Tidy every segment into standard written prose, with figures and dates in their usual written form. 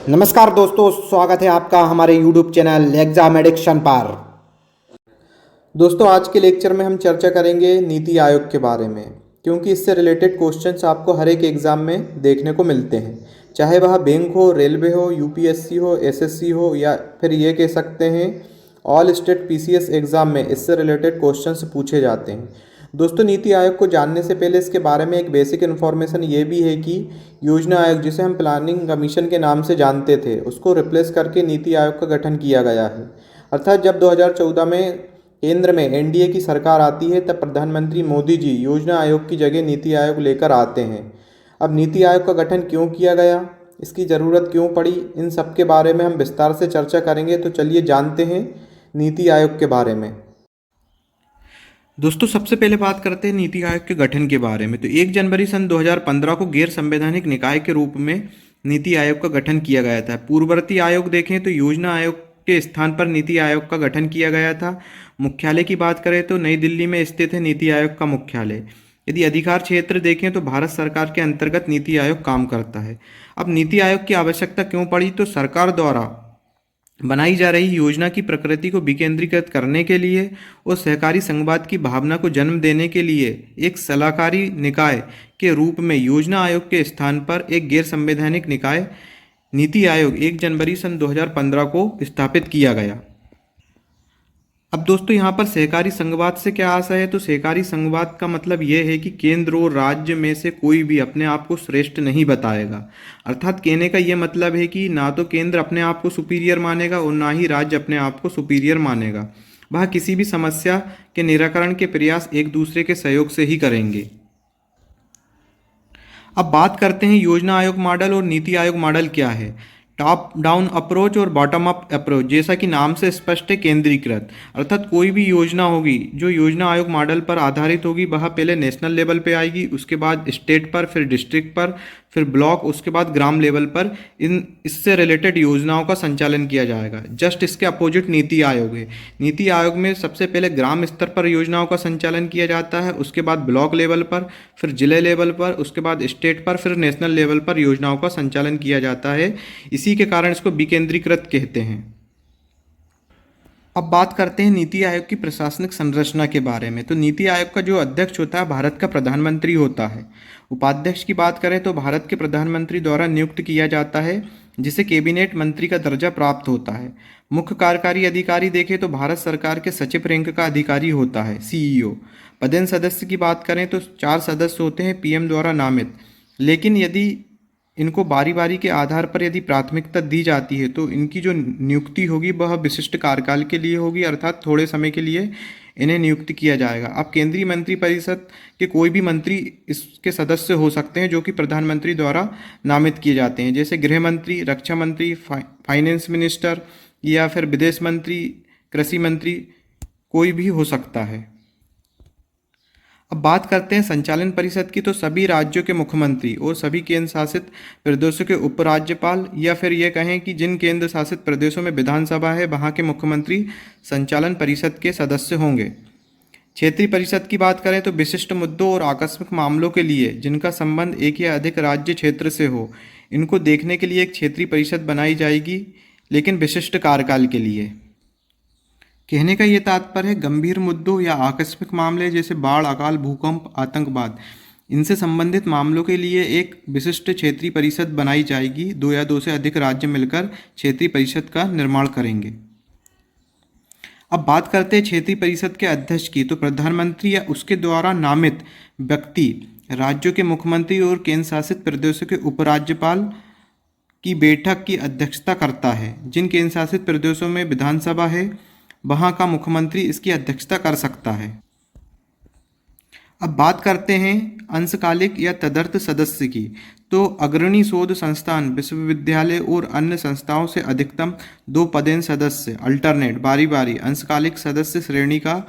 नमस्कार दोस्तों, स्वागत है आपका हमारे YouTube चैनल एग्जाम एडिक्शन पर। दोस्तों, आज के लेक्चर में हम चर्चा करेंगे नीति आयोग के बारे में, क्योंकि इससे रिलेटेड क्वेश्चंस आपको हर एक एग्ज़ाम में देखने को मिलते हैं, चाहे वह बैंक हो, रेलवे हो, यूपीएससी हो, एसएससी हो, या फिर ये कह सकते हैं ऑल स्टेट पीसीएस एग्ज़ाम में इससे रिलेटेड क्वेश्चंस पूछे जाते हैं। दोस्तों, नीति आयोग को जानने से पहले इसके बारे में एक बेसिक इन्फॉर्मेशन ये भी है कि योजना आयोग, जिसे हम प्लानिंग कमीशन के नाम से जानते थे, उसको रिप्लेस करके नीति आयोग का गठन किया गया है। अर्थात जब 2014 में केंद्र में एनडीए की सरकार आती है, तब प्रधानमंत्री मोदी जी योजना आयोग की जगह नीति आयोग लेकर आते हैं। अब नीति आयोग का गठन क्यों किया गया, इसकी ज़रूरत क्यों पड़ी, इन सब के बारे में हम विस्तार से चर्चा करेंगे। तो चलिए जानते हैं नीति आयोग के बारे में। दोस्तों, सबसे पहले बात करते हैं नीति आयोग के गठन के बारे में। तो 1 जनवरी सन 2015 को गैर संवैधानिक निकाय के रूप में नीति आयोग का गठन किया गया था। पूर्ववर्ती आयोग देखें तो योजना आयोग के स्थान पर नीति आयोग का गठन किया गया था। मुख्यालय की बात करें तो नई दिल्ली में स्थित है नीति आयोग का मुख्यालय। यदि अधिकार क्षेत्र देखें तो भारत सरकार के अंतर्गत नीति आयोग काम करता है। अब नीति आयोग की आवश्यकता क्यों पड़ी, तो सरकार द्वारा बनाई जा रही योजना की प्रकृति को विकेंद्रीकृत करने के लिए और सहकारी संघवाद की भावना को जन्म देने के लिए एक सलाहकारी निकाय के रूप में योजना आयोग के स्थान पर एक गैर संवैधानिक निकाय नीति आयोग 1 जनवरी सन 2015 को स्थापित किया गया। अब दोस्तों, यहाँ पर सहकारी संघवाद से क्या आशय है, तो सहकारी संघवाद का मतलब ये है कि केंद्र और राज्य में से कोई भी अपने आप को श्रेष्ठ नहीं बताएगा। अर्थात कहने का ये मतलब है कि ना तो केंद्र अपने आप को सुपीरियर मानेगा और ना ही राज्य अपने आप को सुपीरियर मानेगा। वह किसी भी समस्या के निराकरण के प्रयास एक दूसरे के सहयोग से ही करेंगे। अब बात करते हैं योजना आयोग मॉडल और नीति आयोग मॉडल क्या है। टॉप डाउन अप्रोच और बॉटम अप अप्रोच, जैसा कि नाम से स्पष्ट है, केंद्रीकृत। अर्थात कोई भी योजना होगी जो योजना आयोग मॉडल पर आधारित होगी, वह पहले नेशनल लेवल पे आएगी, उसके बाद स्टेट पर, फिर डिस्ट्रिक्ट पर, फिर ब्लॉक, उसके बाद ग्राम लेवल पर इससे रिलेटेड योजनाओं का संचालन किया जाएगा। जस्ट इसके अपोजिट नीति आयोग है। नीति आयोग में सबसे पहले ग्राम स्तर पर योजनाओं का संचालन किया जाता है, उसके बाद ब्लॉक लेवल पर, फिर जिले लेवल पर, उसके बाद स्टेट पर, फिर नेशनल लेवल पर योजनाओं का संचालन किया जाता है। इसी के कारण इसको विकेंद्रीकृत कहते हैं। अब बात करते हैं नीति आयोग की प्रशासनिक संरचना के बारे में। तो नीति आयोग का जो अध्यक्ष होता है, भारत का प्रधानमंत्री होता है। उपाध्यक्ष की बात करें तो भारत के प्रधानमंत्री द्वारा नियुक्त किया जाता है, जिसे कैबिनेट मंत्री का दर्जा प्राप्त होता है। मुख्य कार्यकारी अधिकारी देखें तो भारत सरकार के सचिव रैंक का अधिकारी होता है, सीईओ। पदेन सदस्य की बात करें तो 4 सदस्य होते हैं पीएम द्वारा नामित, लेकिन यदि इनको बारी बारी के आधार पर यदि प्राथमिकता दी जाती है तो इनकी जो नियुक्ति होगी वह विशिष्ट कार्यकाल के लिए होगी, अर्थात थोड़े समय के लिए इन्हें नियुक्त किया जाएगा। अब केंद्रीय मंत्रिपरिषद के कोई भी मंत्री इसके सदस्य हो सकते हैं जो कि प्रधानमंत्री द्वारा नामित किए जाते हैं, जैसे गृह मंत्री, रक्षा मंत्री, फाइनेंस मिनिस्टर, या फिर विदेश मंत्री, कृषि मंत्री, कोई भी हो सकता है। अब बात करते हैं संचालन परिषद की। तो सभी राज्यों के मुख्यमंत्री और सभी केंद्र शासित प्रदेशों के उपराज्यपाल, या फिर ये कहें कि जिन केंद्र शासित प्रदेशों में विधानसभा है वहाँ के मुख्यमंत्री संचालन परिषद के सदस्य होंगे। क्षेत्रीय परिषद की बात करें तो विशिष्ट मुद्दों और आकस्मिक मामलों के लिए जिनका संबंध एक या अधिक राज्य क्षेत्र से हो, इनको देखने के लिए एक क्षेत्रीय परिषद बनाई जाएगी, लेकिन विशिष्ट कार्यकाल के लिए। कहने का ये तात्पर्य है गंभीर मुद्दों या आकस्मिक मामले जैसे बाढ़, अकाल, भूकंप, आतंकवाद, इनसे संबंधित मामलों के लिए एक विशिष्ट क्षेत्रीय परिषद बनाई जाएगी। 2 या 2 से अधिक राज्य मिलकर क्षेत्रीय परिषद का निर्माण करेंगे। अब बात करते हैं क्षेत्रीय परिषद के अध्यक्ष की। तो प्रधानमंत्री या उसके द्वारा नामित व्यक्ति राज्यों के मुख्यमंत्री और केंद्र शासित प्रदेशों के उपराज्यपाल की बैठक की अध्यक्षता करता है। जिन केंद्र शासित प्रदेशों में विधानसभा है वहाँ का मुख्यमंत्री इसकी अध्यक्षता कर सकता है। अब बात करते हैं अंशकालिक या तदर्थ सदस्य की। तो अग्रणी शोध संस्थान, विश्वविद्यालय और अन्य संस्थाओं से अधिकतम 2 पदेन सदस्य अल्टरनेट बारी बारी अंशकालिक सदस्य श्रेणी का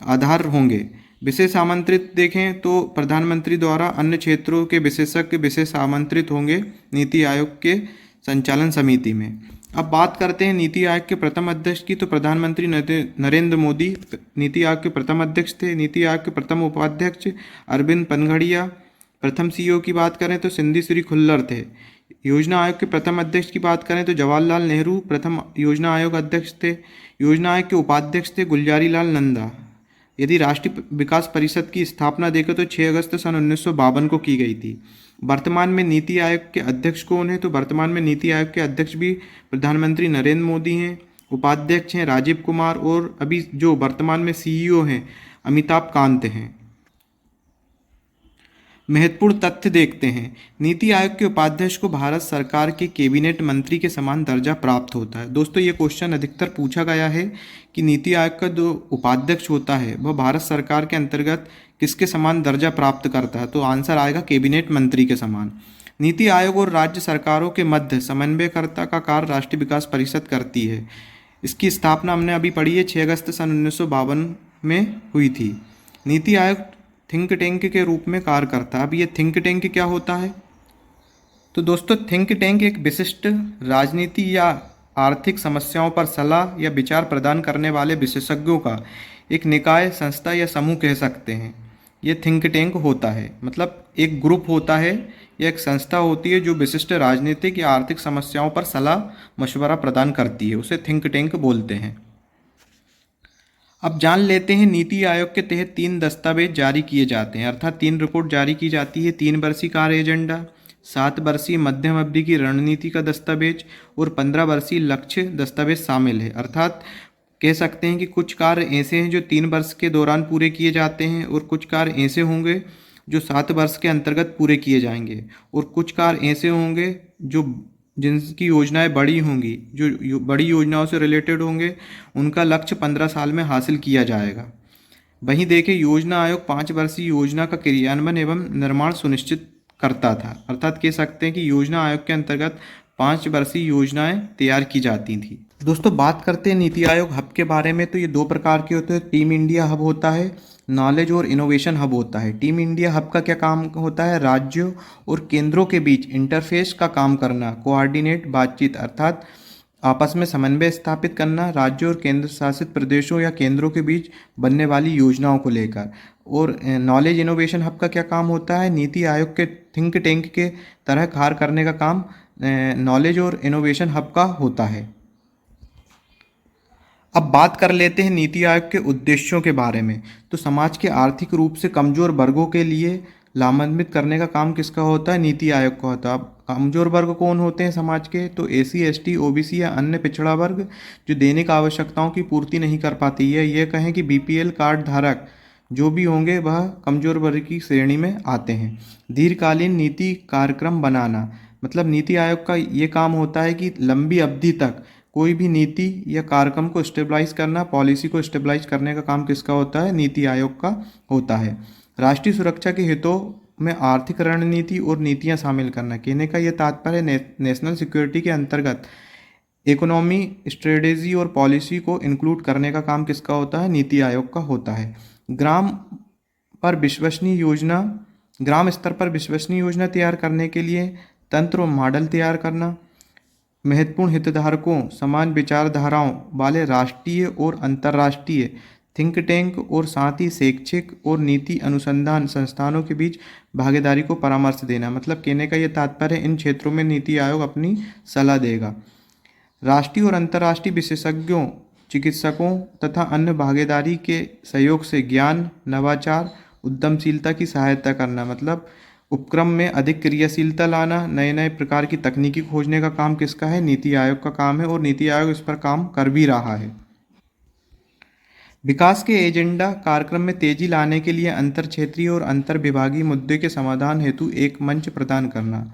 आधार होंगे। विशेष आमंत्रित देखें तो प्रधानमंत्री द्वारा अन्य क्षेत्रों के विशेषज्ञ विशेष आमंत्रित होंगे नीति आयोग के संचालन समिति में। अब बात करते हैं नीति आयोग के प्रथम अध्यक्ष की। तो प्रधानमंत्री नरेंद्र मोदी नीति आयोग के प्रथम अध्यक्ष थे। नीति आयोग के प्रथम उपाध्यक्ष अरविंद पनघड़िया। प्रथम सीईओ की बात करें तो सिंधी श्री खुल्लर थे। योजना आयोग के प्रथम अध्यक्ष की बात करें तो जवाहरलाल नेहरू प्रथम योजना आयोग अध्यक्ष थे। योजना आयोग के उपाध्यक्ष थे गुलजारी लाल नंदा। यदि राष्ट्रीय विकास परिषद की स्थापना देखें तो 6 अगस्त सन 1952 को की गई थी। वर्तमान में नीति आयोग के अध्यक्ष कौन है? तो वर्तमान में नीति आयोग के अध्यक्ष भी प्रधानमंत्री नरेंद्र मोदी हैं। उपाध्यक्ष हैं राजीव कुमार, और अभी जो वर्तमान में सीईओ हैं अमिताभ कांत हैं। महत्वपूर्ण तथ्य देखते हैं। नीति आयोग के उपाध्यक्ष को भारत सरकार के कैबिनेट मंत्री के समान दर्जा प्राप्त होता है। दोस्तों, ये क्वेश्चन अधिकतर पूछा गया है कि नीति आयोग का जो उपाध्यक्ष होता है वह भारत सरकार के अंतर्गत किसके समान दर्जा प्राप्त करता है? तो आंसर आएगा कैबिनेट मंत्री के समान। नीति आयोग और राज्य सरकारों के मध्य समन्वयकर्ता का कार्य राष्ट्रीय विकास परिषद करती है। इसकी स्थापना हमने अभी पढ़ी है, 6 अगस्त सन 1952 में हुई थी। नीति आयोग थिंक टैंक के रूप में कार्य करता है। अब ये थिंक टैंक क्या होता है? तो दोस्तों, थिंक टैंक एक विशिष्ट राजनीति या आर्थिक समस्याओं पर सलाह या विचार प्रदान करने वाले विशेषज्ञों का एक निकाय, संस्था या समूह कह सकते हैं। ये थिंक टैंक होता है, मतलब एक ग्रुप होता है या एक संस्था होती है जो विशिष्ट राजनीतिक या आर्थिक समस्याओं पर सलाह मशवरा प्रदान करती है, उसे थिंक टैंक बोलते हैं। अब जान लेते हैं नीति आयोग के तहत 3 दस्तावेज जारी किए जाते हैं, अर्थात 3 रिपोर्ट जारी की जाती है। 3 वर्षीय कार्य एजेंडा, 7 वर्षीय मध्यम अवधि की रणनीति का दस्तावेज और 15 वर्षीय लक्ष्य दस्तावेज शामिल है। अर्थात कह सकते हैं कि कुछ कार्य ऐसे हैं जो 3 वर्ष के दौरान पूरे किए जाते हैं, और कुछ कार्य ऐसे होंगे जो 7 वर्ष के अंतर्गत पूरे किए जाएंगे, और कुछ कार्य ऐसे होंगे जो जिनकी योजनाएं बड़ी होंगी, जो बड़ी योजनाओं से रिलेटेड होंगे, उनका लक्ष्य 15 साल में हासिल किया जाएगा। वहीं देखें, योजना आयोग 5 वर्षीय योजना का क्रियान्वयन एवं निर्माण सुनिश्चित करता था। अर्थात कह सकते हैं कि योजना आयोग के अंतर्गत 5 वर्षीय योजनाएं तैयार की जाती थी। दोस्तों, बात करते हैं नीति आयोग हब के बारे में। तो ये 2 प्रकार के होते हैं। टीम इंडिया हब होता है, नॉलेज और इनोवेशन हब होता है। टीम इंडिया हब का क्या काम होता है? राज्यों और केंद्रों के बीच इंटरफेस का काम करना, कोऑर्डिनेट, बातचीत, अर्थात आपस में समन्वय स्थापित करना राज्यों और केंद्र शासित प्रदेशों या केंद्रों के बीच बनने वाली योजनाओं को लेकर। और नॉलेज इनोवेशन हब का क्या काम होता है? नीति आयोग के थिंक टैंक के तरह कार्य करने का काम नॉलेज और इनोवेशन हब का होता है। अब बात कर लेते हैं नीति आयोग के उद्देश्यों के बारे में। तो समाज के आर्थिक रूप से कमजोर वर्गों के लिए लाभान्वित करने का काम किसका होता है? नीति आयोग का होता है। अब कमजोर वर्ग कौन होते हैं समाज के? तो एसी, एसटी, ओबीसी या अन्य पिछड़ा वर्ग जो दैनिक आवश्यकताओं की पूर्ति नहीं कर पाती है। ये कहें कि बीपीएल कार्ड धारक जो भी होंगे वह कमजोर वर्ग की श्रेणी में आते हैं। दीर्घकालीन नीति कार्यक्रम बनाना, मतलब नीति आयोग का ये काम होता है कि लंबी अवधि तक कोई भी नीति या कार्यक्रम को स्टेबलाइज करना, पॉलिसी को स्टेबलाइज करने का काम किसका होता है? नीति आयोग का होता है। राष्ट्रीय सुरक्षा के हितों में आर्थिक रणनीति और नीतियां शामिल करना, कहने का यह तात्पर्य नेशनल सिक्योरिटी के अंतर्गत इकोनॉमी, स्ट्रेटेजी और पॉलिसी को इंक्लूड करने का काम किसका होता है? नीति आयोग का होता है। ग्राम स्तर पर विश्वसनीय योजना तैयार करने के लिए तंत्र और मॉडल तैयार करना, महत्वपूर्ण हितधारकों, समान विचारधाराओं वाले राष्ट्रीय और अंतर्राष्ट्रीय थिंक टैंक और साथ ही शैक्षिक और नीति अनुसंधान संस्थानों के बीच भागीदारी को परामर्श देना। मतलब कहने का ये तात्पर्य इन क्षेत्रों में नीति आयोग अपनी सलाह देगा। राष्ट्रीय और अंतर्राष्ट्रीय विशेषज्ञों, चिकित्सकों तथा अन्य भागीदारी के सहयोग से ज्ञान, नवाचार, उद्यमशीलता की सहायता करना, मतलब उपक्रम में अधिक क्रियाशीलता लाना, नए नए प्रकार की तकनीकी खोजने का काम किसका है? नीति आयोग का काम है, और नीति आयोग इस पर काम कर भी रहा है। विकास के एजेंडा कार्यक्रम में तेजी लाने के लिए अंतर क्षेत्रीय और अंतर विभागीय मुद्दे के समाधान हेतु एक मंच प्रदान करना,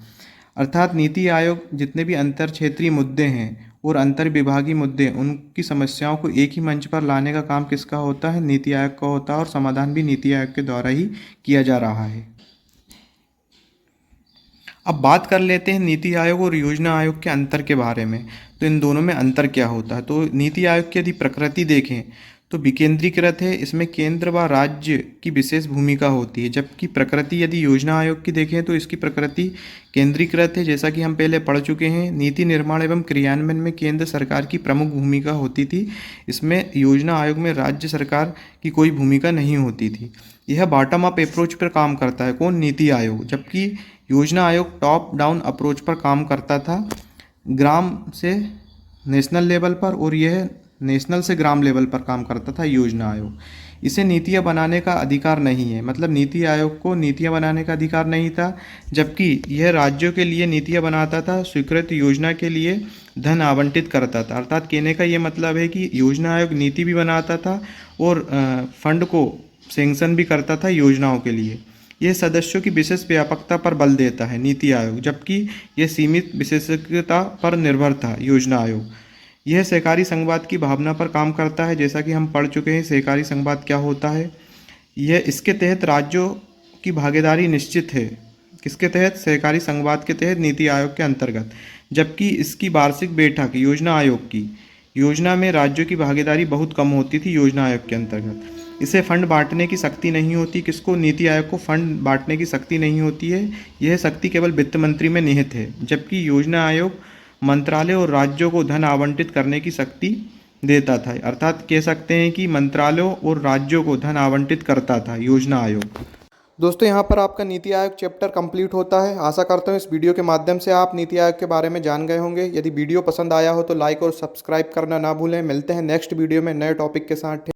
अर्थात नीति आयोग जितने भी अंतर क्षेत्रीय मुद्दे हैं और अंतर विभागीय मुद्दे, उनकी समस्याओं को एक ही मंच पर लाने का काम किसका होता है? नीति आयोग का होता है, और समाधान भी नीति आयोग के द्वारा ही किया जा रहा है। अब बात कर लेते हैं नीति आयोग और योजना आयोग के अंतर के बारे में। तो इन दोनों में अंतर क्या होता है? तो नीति आयोग की यदि प्रकृति देखें तो विकेंद्रीकृत है, इसमें केंद्र व राज्य की विशेष भूमिका होती है। जबकि प्रकृति यदि योजना आयोग की देखें तो इसकी प्रकृति केंद्रीकृत है, जैसा कि हम पहले पढ़ चुके हैं। नीति निर्माण एवं क्रियान्वयन में केंद्र सरकार की प्रमुख भूमिका होती थी, इसमें योजना आयोग में राज्य सरकार की कोई भूमिका नहीं होती थी। यह बॉटम अप अप्रोच पर काम करता है, कौन? नीति आयोग। जबकि योजना आयोग टॉप डाउन अप्रोच पर काम करता था, ग्राम से नेशनल लेवल पर, और यह नेशनल से ग्राम लेवल पर काम करता था योजना आयोग। इसे नीतियाँ बनाने का अधिकार नहीं है, मतलब नीति आयोग को नीतियाँ बनाने का अधिकार नहीं था, जबकि यह राज्यों के लिए नीतियाँ बनाता था, स्वीकृत योजना के लिए धन आवंटित करता था। अर्थात कहने का ये मतलब है कि योजना आयोग नीति भी बनाता था और फंड को सेंक्शन भी करता था योजनाओं के लिए। यह सदस्यों की विशेष व्यापकता पर बल देता है नीति आयोग, जबकि यह सीमित विशेषज्ञता पर निर्भर था योजना आयोग। यह सहकारी संघवाद की भावना पर काम करता है, जैसा कि हम पढ़ चुके हैं सहकारी संघवाद क्या होता है। यह इसके तहत राज्यों की भागीदारी निश्चित है, किसके तहत? सहकारी संघवाद के तहत, नीति आयोग के अंतर्गत। जबकि इसकी वार्षिक बैठक योजना आयोग की योजना में राज्यों की भागीदारी बहुत कम होती थी योजना आयोग के अंतर्गत। इसे फंड बांटने की शक्ति नहीं होती, किसको? नीति आयोग को फंड बांटने की शक्ति नहीं होती है, यह शक्ति केवल वित्त मंत्री में निहित है। जबकि योजना आयोग मंत्रालय और राज्यों को धन आवंटित करने की शक्ति देता था। अर्थात कह सकते हैं कि मंत्रालयों और राज्यों को धन आवंटित करता था योजना आयोग। दोस्तों, यहाँ पर आपका नीति आयोग चैप्टर कंप्लीट होता है। आशा करता हूँ इस वीडियो के माध्यम से आप नीति आयोग के बारे में जान गए होंगे। यदि वीडियो पसंद आया हो तो लाइक और सब्सक्राइब करना ना भूलें। मिलते हैं नेक्स्ट वीडियो में नए टॉपिक के साथ।